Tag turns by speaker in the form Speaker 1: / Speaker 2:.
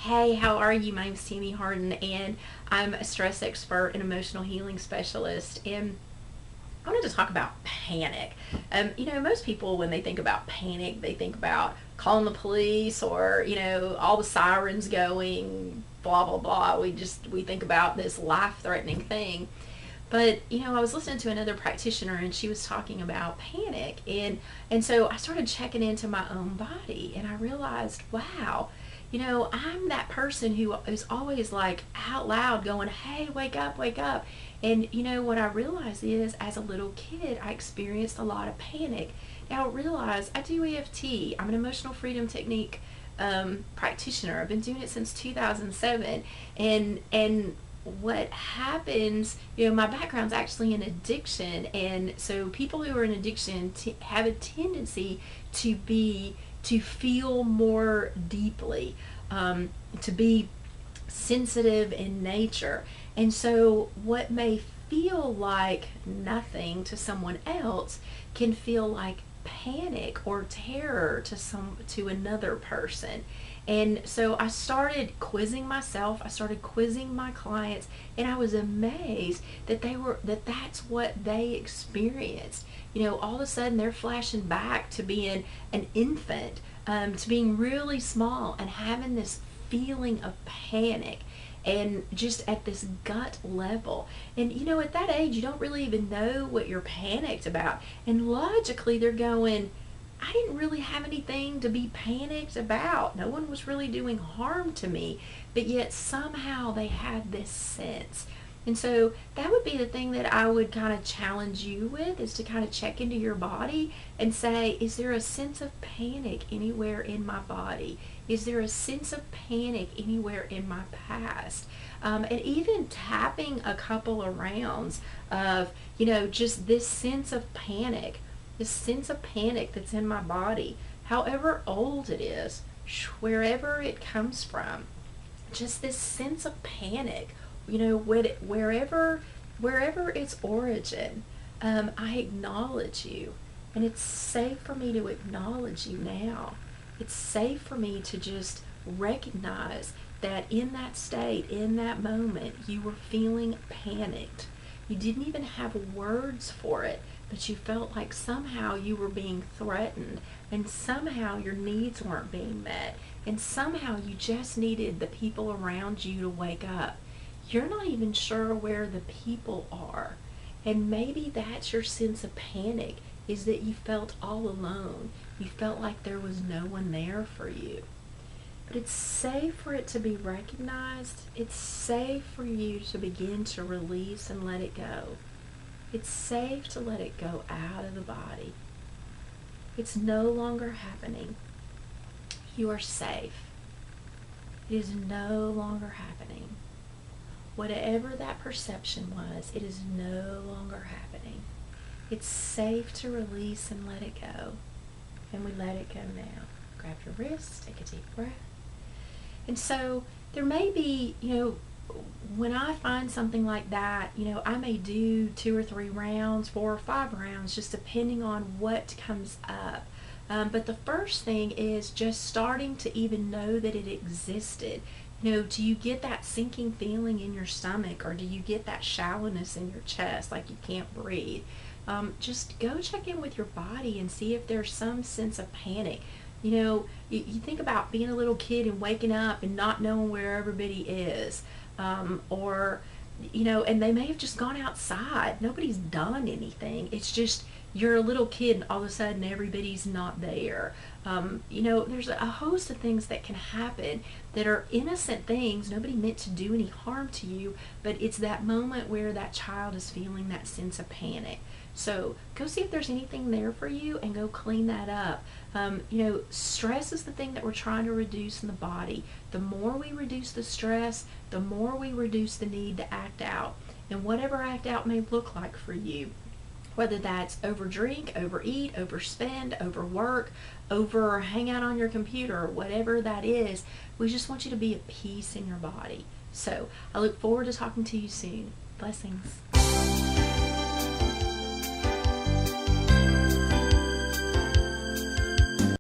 Speaker 1: Hey, how are you? My name is Tammy Harden, and I'm a stress expert and emotional healing specialist. And I wanted to talk about panic. Most people, when they think about panic, they think about calling the police or, all the sirens going, blah, blah, blah. We think about this life threatening thing. But, I was listening to another practitioner and she was talking about panic. And so I started checking into my own body and I realized, wow, I'm that person who is always like out loud going, hey, wake up, wake up. And what I realized is as a little kid, I experienced a lot of panic. Now realize I do EFT. I'm an emotional freedom technique practitioner. I've been doing it since 2007. And what happens, my background's actually in addiction. And so people who are in addiction have a tendency to feel more deeply, to be sensitive in nature. And so what may feel like nothing to someone else can feel like panic or terror to another person. And so I started quizzing myself, I started quizzing my clients, and I was amazed that's what they experienced. All of a sudden they're flashing back to being an infant, to being really small and having this feeling of panic and just at this gut level. And at that age you don't really even know what you're panicked about, and logically they're going, I didn't really have anything to be panicked about. No one was really doing harm to me, but yet somehow they had this sense. And so that would be the thing that I would kind of challenge you with, is to kind of check into your body and say, is there a sense of panic anywhere in my body? Is there a sense of panic anywhere in my past? And even tapping a couple of rounds of, just this sense of panic, that's in my body, however old it is, wherever it comes from, just this sense of panic, wherever its origin, I acknowledge you. And it's safe for me to acknowledge you now. It's safe for me to just recognize that in that state, in that moment, you were feeling panicked. You didn't even have words for it, but you felt like somehow you were being threatened, and somehow your needs weren't being met, and somehow you just needed the people around you to wake up. You're not even sure where the people are. And maybe that's your sense of panic, is that you felt all alone. You felt like there was no one there for you. But it's safe for it to be recognized. It's safe for you to begin to release and let it go. It's safe to let it go out of the body. It's no longer happening. You are safe. It is no longer happening. Whatever that perception was, it is no longer happening. It's safe to release and let it go. And we let it go now. Grab your wrists, take a deep breath. And so there may be, when I find something like that, I may do 2 or 3 rounds, 4 or 5 rounds, just depending on what comes up. But the first thing is just starting to even know that it existed. Do you get that sinking feeling in your stomach, or do you get that shallowness in your chest, like you can't breathe? Just go check in with your body and see if there's some sense of panic. You think about being a little kid and waking up and not knowing where everybody is, or and they may have just gone outside. Nobody's done anything. It's just you're a little kid and all of a sudden everybody's not there. There's a host of things that can happen that are innocent things. Nobody meant to do any harm to you, but it's that moment where that child is feeling that sense of panic. So go see if there's anything there for you and go clean that up. Stress is the thing that we're trying to reduce in the body. The more we reduce the stress, the more we reduce the need to act out. And whatever act out may look like for you, whether that's overdrink, overeat, overspend, overwork, over hang out on your computer, whatever that is, we just want you to be at peace in your body. So I look forward to talking to you soon. Blessings.